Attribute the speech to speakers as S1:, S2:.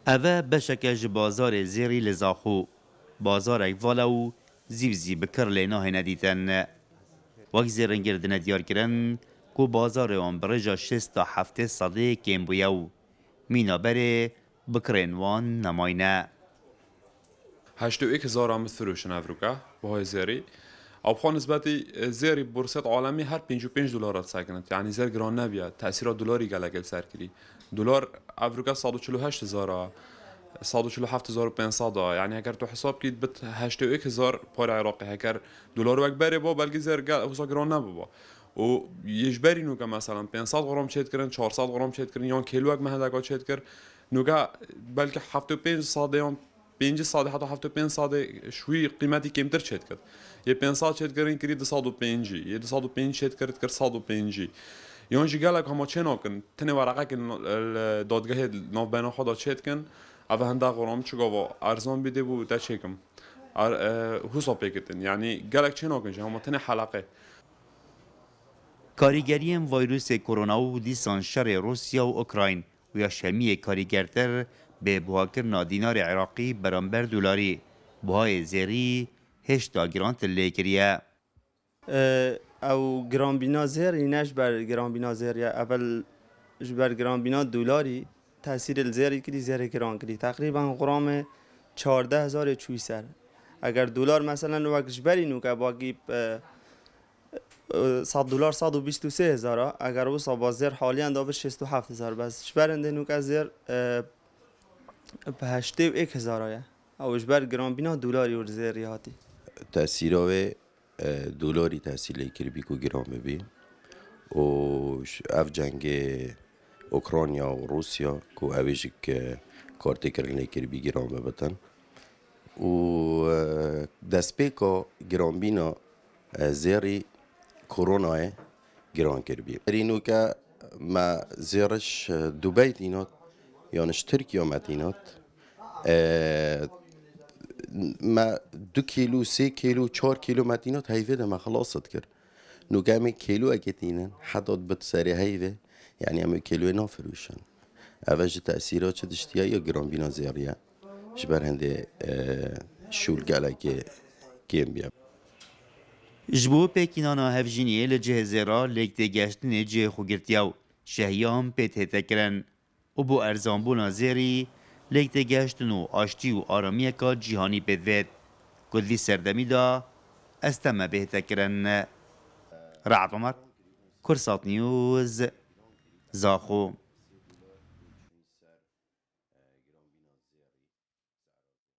S1: اوه بشکه ج بازار زیری لزاخو بازار اکوالاو زیوزی بکر لینا هنه دیتن وقت زیرنگردنه دیار کرن کو بازار آن برجا 6 تا 7 ساده کم بویو مینا بره بکرین وان نماینه
S2: 81,000 عام فروش نفروكا بهاي زيري او بخون نسبتي زيري بورصات عالمي هر 55 دلار ساكنت يعني زير جران نبيا تاثير دولاري قالك سركري دولار افريقيا 148,000 147,500 يعني هكر تو حساب كيد بت 81,000 بار عراقي هكر دولار وكبري با بلكي زير قال هو جران نبا و يجبري نوكا مثلا 500 غرام شيت كرن 400 غرام شيت كرن يان كيلو وك مهدا شيت كر نوكا بلكي 75 صاديان 5 ساده حتی 75 ساده شوي قيمتي كمتر شد کرد یه 500 شد کردن کری 205 یه 205 شد کرد کرد 105 یونجی گالک هم چه نکن تنه ورقه که دادگاه نوبنا خدا شد کن اوه هنده قرام چگاه ارزان بیده بود تا چکم حساب بکتن یعنی گالک چه نکن هم تنه حلقه
S1: کاریگریم ویروس کرونا و دیسان شر روسیا و اوکراین و یا شمی کاریگرتر به بواکرنا دینار عراقی برانبر دلاری بهای زیری هشتا گرانت لیکریه
S3: او گران بینا زیر اینش بر گران بینا زیر یا اول جبر گران بینا دلاری تاثیر الزیری کلی زیر گران کلی تقریبا غرام 14,000 چوی سر اگر دلار مثلا وقت جبری نو که باقی 100 دلار 123,000 اگر او صاحب زیر حالیان دابر 67,000 بس جبرنده نو که زیر به 81,000 او جبر گران بینا دلاری ور زیری هاتی
S4: تأثیرهای دلاری تحصیل کربی کو گرام بی و اف جنگ اوکراینیا و روسیا کو اویجک کارت کرنه کربی گرام بتن و دست پیکا گرام بینا زیری کرونا گران کربی اینو که ما زیرش دبی دینات یانش ترکیه مدینات ما 2 كيلو 3 كيلو 4 كيلو مدينات هيفيدا ما خلاصت كر نو جامي كيلو اجتينن حدد بتساري هيفي يعني ام كيلو نافروشن اوج تأثيرات شدشتيا يا جرام بينا زيريا جبر هندي شول قالك كيم بيا
S1: جبو پیکینانا هفجینیه لجه زیرا لکته گشتن جه خوگرتیاو شهیام پیت هتکرن و بو ارزانبونا زیری لکته گشتن و آشتی و آرامی که جیهانی بدوید کلی سردمی دا استمه بهتکرن رعد عمر کرسات نیوز زاخو